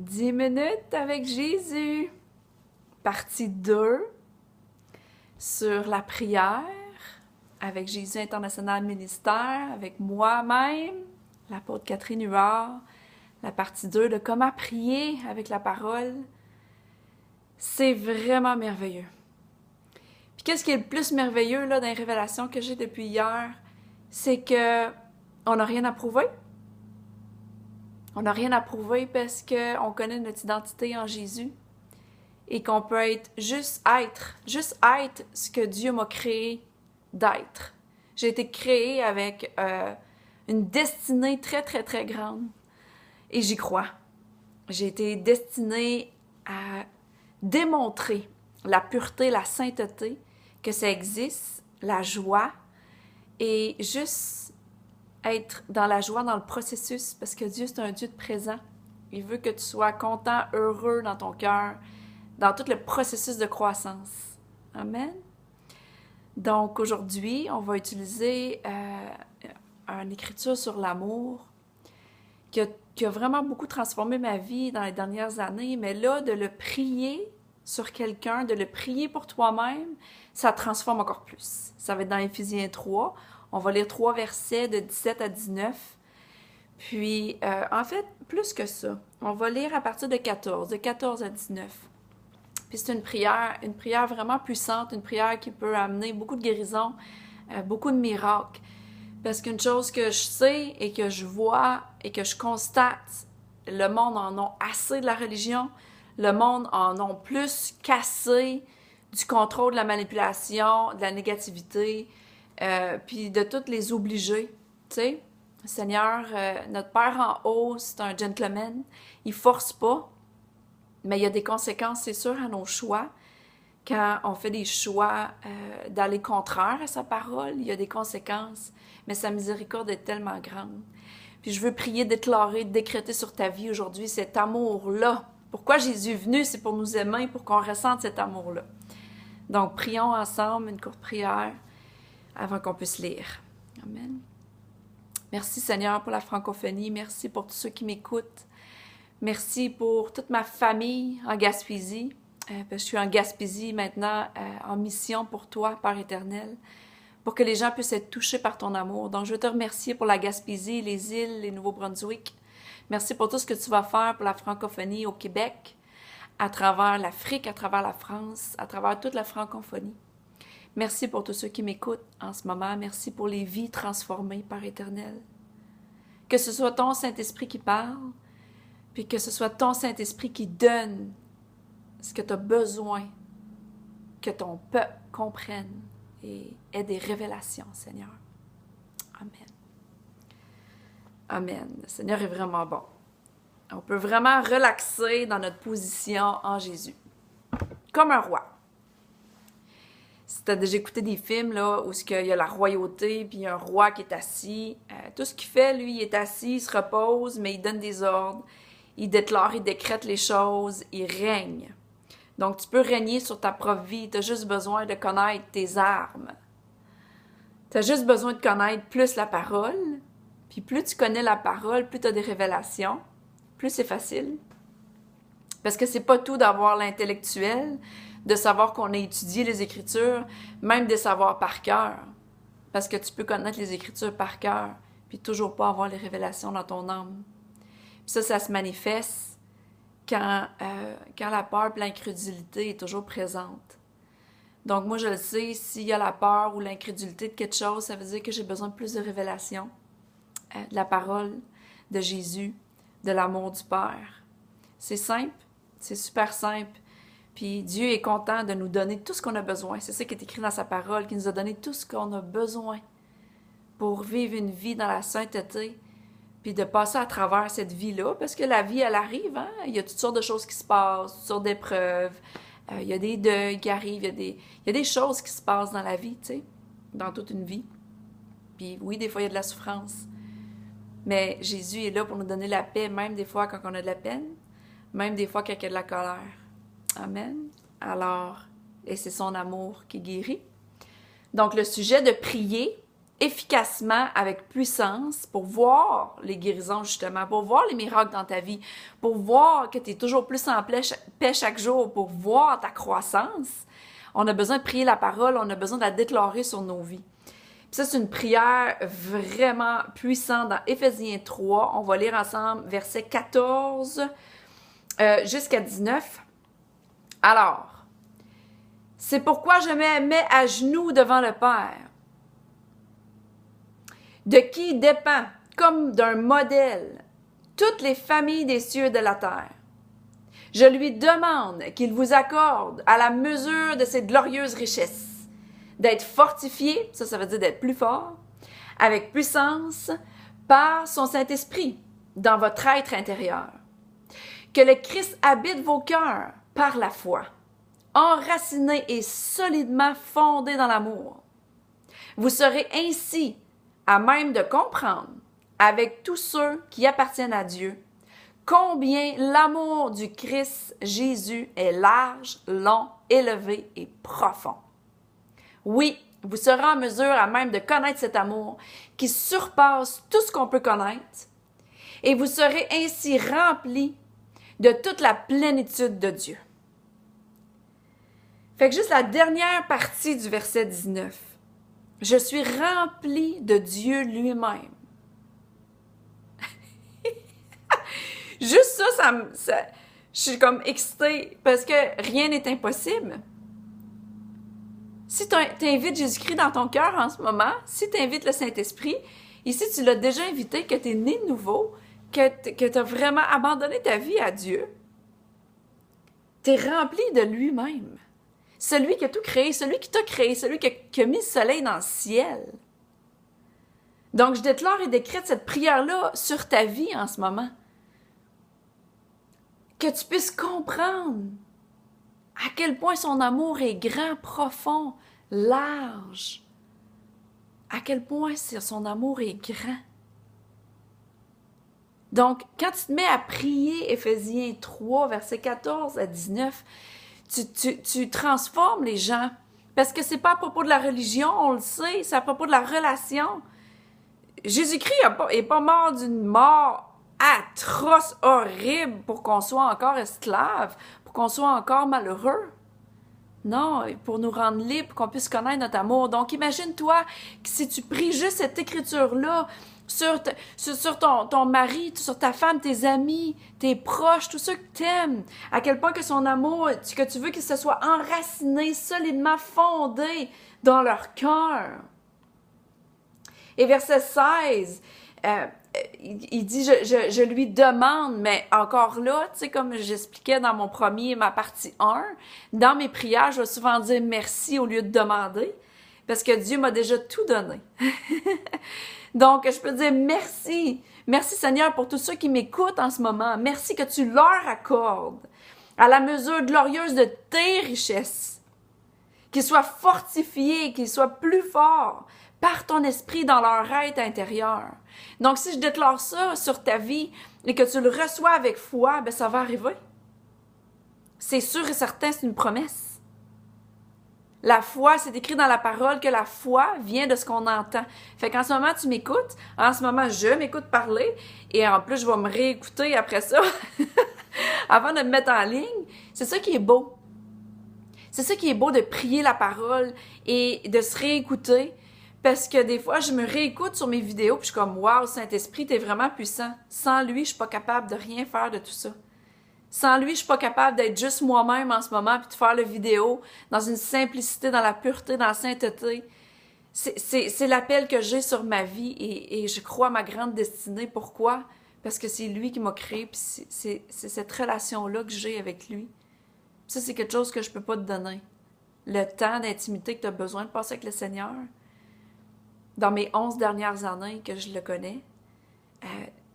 10 minutes avec Jésus. Partie 2 sur la prière avec Jésus International Ministère, avec moi-même, l'apôtre Catherine Huard. La partie 2 de comment prier avec la parole. C'est vraiment merveilleux. Puis qu'est-ce qui est le plus merveilleux là, dans les révélations que j'ai depuis hier? C'est que on n'a rien à prouver. On n'a rien à prouver parce qu'on connaît notre identité en Jésus et qu'on peut être juste être ce que Dieu m'a créé d'être. J'ai été créée avec une destinée très, très, très grande et j'y crois. J'ai été destinée à démontrer la pureté, la sainteté, que ça existe, la joie et juste être dans la joie, dans le processus, parce que Dieu, c'est un Dieu de présent. Il veut que tu sois content, heureux dans ton cœur, dans tout le processus de croissance. Amen. Donc, aujourd'hui, on va utiliser une écriture sur l'amour qui a vraiment beaucoup transformé ma vie dans les dernières années, mais là, de le prier sur quelqu'un, de le prier pour toi-même, ça transforme encore plus. Ça va être dans Éphésiens 3. On va lire 3 versets de 17 à 19. Puis, en fait, plus que ça, on va lire à partir de 14 à 19. Puis c'est une prière vraiment puissante, une prière qui peut amener beaucoup de guérison, beaucoup de miracles. Parce qu'une chose que je sais et que je vois et que je constate, le monde en a assez de la religion, le monde en a plus qu'assez du contrôle, de la manipulation, de la négativité, puis de toutes les obliger, tu sais. Seigneur, notre Père en haut, c'est un gentleman, il force pas, mais il y a des conséquences, c'est sûr, à nos choix. Quand on fait des choix d'aller contraire à sa parole, il y a des conséquences, mais sa miséricorde est tellement grande. Puis je veux prier, déclarer, décréter sur ta vie aujourd'hui cet amour-là. Pourquoi Jésus est venu? C'est pour nous aimer, pour qu'on ressente cet amour-là. Donc, prions ensemble une courte prière avant qu'on puisse lire. Amen. Merci Seigneur pour la francophonie. Merci pour tous ceux qui m'écoutent. Merci pour toute ma famille en Gaspésie. Parce que je suis en Gaspésie maintenant en mission pour toi, Père éternel, pour que les gens puissent être touchés par ton amour. Donc, je veux te remercier pour la Gaspésie, les îles, les Nouveau-Brunswick. Merci pour tout ce que tu vas faire pour la francophonie au Québec, à travers l'Afrique, à travers la France, à travers toute la francophonie. Merci pour tous ceux qui m'écoutent en ce moment. Merci pour les vies transformées, Père éternel. Que ce soit ton Saint-Esprit qui parle, puis que ce soit ton Saint-Esprit qui donne ce que tu as besoin, que ton peuple comprenne et ait des révélations, Seigneur. Amen. Amen. Le Seigneur est vraiment bon. On peut vraiment relaxer dans notre position en Jésus. Comme un roi. Si tu as déjà écouté des films là, où il y a la royauté, puis il y a un roi qui est assis, tout ce qu'il fait, lui, il est assis, il se repose, mais il donne des ordres, il déclare, il décrète les choses, il règne. Donc, tu peux régner sur ta propre vie, tu as juste besoin de connaître tes armes. Tu as juste besoin de connaître plus la parole, puis plus tu connais la parole, plus tu as des révélations, plus c'est facile. Parce que c'est pas tout d'avoir l'intellectuel, de savoir qu'on a étudié les Écritures, même de savoir par cœur. Parce que tu peux connaître les Écritures par cœur, puis toujours pas avoir les révélations dans ton âme. Puis ça se manifeste quand la peur et l'incrédulité est toujours présente. Donc moi, je le sais, s'il y a la peur ou l'incrédulité de quelque chose, ça veut dire que j'ai besoin de plus de révélations, de la parole de Jésus, de l'amour du Père. C'est simple, c'est super simple. Puis Dieu est content de nous donner tout ce qu'on a besoin. C'est ça qui est écrit dans sa parole, qui nous a donné tout ce qu'on a besoin pour vivre une vie dans la sainteté, puis de passer à travers cette vie-là, parce que la vie, elle arrive, hein? Il y a toutes sortes de choses qui se passent, toutes sortes d'épreuves, il y a des deuils qui arrivent, il y a des choses qui se passent dans la vie, tu sais, dans toute une vie. Puis oui, des fois, il y a de la souffrance, mais Jésus est là pour nous donner la paix, même des fois quand on a de la peine, même des fois quand il y a de la colère. Amen. Alors, et c'est son amour qui guérit. Donc, le sujet de prier, efficacement, avec puissance, pour voir les guérisons, justement, pour voir les miracles dans ta vie, pour voir que tu es toujours plus en paix chaque jour, pour voir ta croissance, on a besoin de prier la parole, on a besoin de la déclarer sur nos vies. Puis ça, c'est une prière vraiment puissante dans Éphésiens 3. On va lire ensemble versets 14 jusqu'à 19. Alors, c'est pourquoi je me mets à genoux devant le Père, de qui dépend, comme d'un modèle, toutes les familles des cieux et de la terre. Je lui demande qu'il vous accorde, à la mesure de ses glorieuses richesses, d'être fortifié, ça veut dire d'être plus fort, avec puissance, par son Saint-Esprit, dans votre être intérieur. Que le Christ habite vos cœurs par la foi, enraciné et solidement fondé dans l'amour. Vous serez ainsi à même de comprendre, avec tous ceux qui appartiennent à Dieu, combien l'amour du Christ Jésus est large, long, élevé et profond. Oui, vous serez en mesure à même de connaître cet amour qui surpasse tout ce qu'on peut connaître, et vous serez ainsi remplis de toute la plénitude de Dieu. Fait que juste la dernière partie du verset 19. Je suis rempli de Dieu lui-même. Juste ça, je suis comme excitée parce que rien n'est impossible. Si tu invites Jésus-Christ dans ton cœur en ce moment, si tu invites le Saint-Esprit, ici tu l'as déjà invité, que tu es né de nouveau, que tu as vraiment abandonné ta vie à Dieu, tu es rempli de lui-même. Celui qui a tout créé, celui qui t'a créé, celui qui a mis le soleil dans le ciel. Donc, je déclare et décrète cette prière-là sur ta vie en ce moment. Que tu puisses comprendre à quel point son amour est grand, profond, large. À quel point son amour est grand. Donc, quand tu te mets à prier Éphésiens 3, versets 14 à 19, tu transformes les gens. Parce que c'est pas à propos de la religion, on le sait, c'est à propos de la relation. Jésus-Christ est pas mort d'une mort atroce, horrible, pour qu'on soit encore esclave, pour qu'on soit encore malheureux. Non, pour nous rendre libres, pour qu'on puisse connaître notre amour. Donc, imagine-toi que si tu pries juste cette écriture-là sur ton mari, sur ta femme, tes amis, tes proches, tous ceux que t'aimes, à quel point que son amour, que tu veux que ce soit enraciné, solidement fondé dans leur cœur. Et verset 16, il dit, je lui demande, mais encore là, tu sais, comme j'expliquais dans ma partie 1, dans mes prières, je vais souvent dire merci au lieu de demander, parce que Dieu m'a déjà tout donné. Donc, je peux dire merci. Merci Seigneur pour tous ceux qui m'écoutent en ce moment. Merci que tu leur accordes, à la mesure glorieuse de tes richesses, qu'ils soient fortifiés, qu'ils soient plus forts, par ton esprit dans leur être intérieur. Donc, si je déclare ça sur ta vie et que tu le reçois avec foi, ben ça va arriver. C'est sûr et certain, c'est une promesse. La foi, c'est écrit dans la parole que la foi vient de ce qu'on entend. Fait qu'en ce moment, tu m'écoutes. En ce moment, je m'écoute parler. Et en plus, je vais me réécouter après ça, avant de me mettre en ligne. C'est ça qui est beau. C'est ça qui est beau de prier la parole et de se réécouter. Parce que des fois, je me réécoute sur mes vidéos, puis je suis comme « Wow, Saint-Esprit, t'es vraiment puissant. Sans lui, je suis pas capable de rien faire de tout ça. Sans lui, je suis pas capable d'être juste moi-même en ce moment, puis de faire la vidéo dans une simplicité, dans la pureté, dans la sainteté. C'est l'appel que j'ai sur ma vie et je crois à ma grande destinée. Pourquoi? Parce que c'est lui qui m'a créé, puis c'est cette relation-là que j'ai avec lui. Ça, c'est quelque chose que je peux pas te donner. Le temps d'intimité que tu as besoin de passer avec le Seigneur. Dans mes 11 dernières années que je le connais,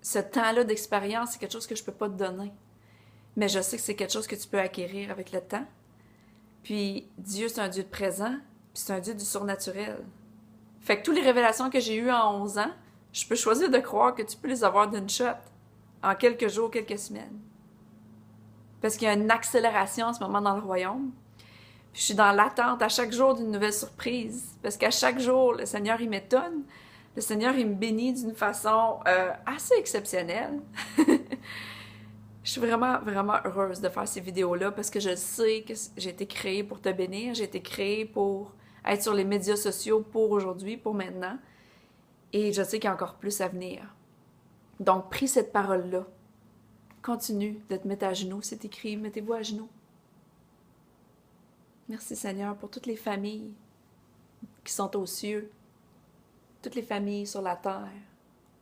ce temps-là d'expérience, c'est quelque chose que je ne peux pas te donner. Mais je sais que c'est quelque chose que tu peux acquérir avec le temps. Puis Dieu, c'est un Dieu de présent, puis c'est un Dieu du surnaturel. Fait que toutes les révélations que j'ai eues en 11 ans, je peux choisir de croire que tu peux les avoir d'une shot, en quelques jours, quelques semaines. Parce qu'il y a une accélération en ce moment dans le royaume. Puis je suis dans l'attente à chaque jour d'une nouvelle surprise. Parce qu'à chaque jour, le Seigneur, il m'étonne. Le Seigneur, il me bénit d'une façon assez exceptionnelle. Je suis vraiment, vraiment heureuse de faire ces vidéos-là parce que je sais que j'ai été créée pour te bénir. J'ai été créée pour être sur les médias sociaux pour aujourd'hui, pour maintenant. Et je sais qu'il y a encore plus à venir. Donc, prie cette parole-là. Continue de te mettre à genoux. C'est écrit, mettez-vous à genoux. Merci Seigneur pour toutes les familles qui sont aux cieux, toutes les familles sur la terre.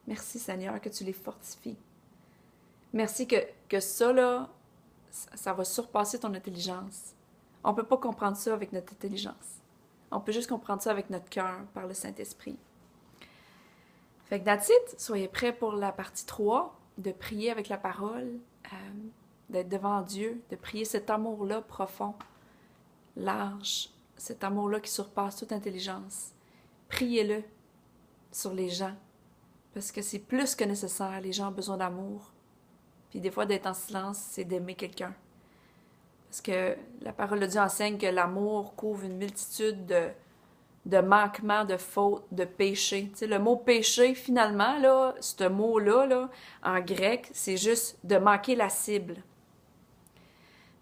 Merci Seigneur que tu les fortifies. Merci que ça, là, ça va surpasser ton intelligence. On ne peut pas comprendre ça avec notre intelligence. On peut juste comprendre ça avec notre cœur, par le Saint-Esprit. Fait que that's it. Soyez prêts pour la partie 3, de prier avec la parole, d'être devant Dieu, de prier cet amour-là profond, large, cet amour-là qui surpasse toute intelligence. Priez-le sur les gens, parce que c'est plus que nécessaire. Les gens ont besoin d'amour. Puis des fois, d'être en silence, c'est d'aimer quelqu'un. Parce que la parole de Dieu enseigne que l'amour couvre une multitude de manquements, de fautes, de péchés. Tu sais, le mot péché, finalement, là, ce mot-là, là, en grec, c'est juste de manquer la cible.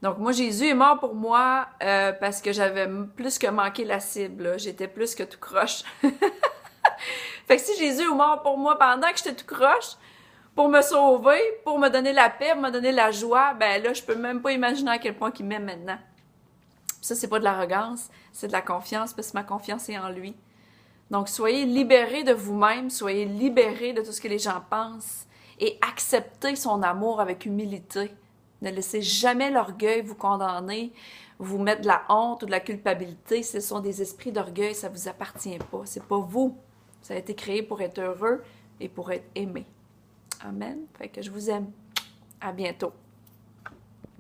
Donc, moi, Jésus est mort pour moi parce que j'avais plus que manqué la cible. J'étais plus que tout croche. Fait que si Jésus est mort pour moi pendant que j'étais tout croche, pour me sauver, pour me donner la paix, pour me donner la joie, ben là, je peux même pas imaginer à quel point il m'aime maintenant. Ça, c'est pas de l'arrogance, c'est de la confiance, parce que ma confiance est en lui. Donc, soyez libérés de vous-même, soyez libérés de tout ce que les gens pensent et acceptez son amour avec humilité. Ne laissez jamais l'orgueil vous condamner, vous mettre de la honte ou de la culpabilité. Ce sont des esprits d'orgueil, ça ne vous appartient pas. C'est pas vous. Ça a été créé pour être heureux et pour être aimé. Amen. Fait que je vous aime. À bientôt.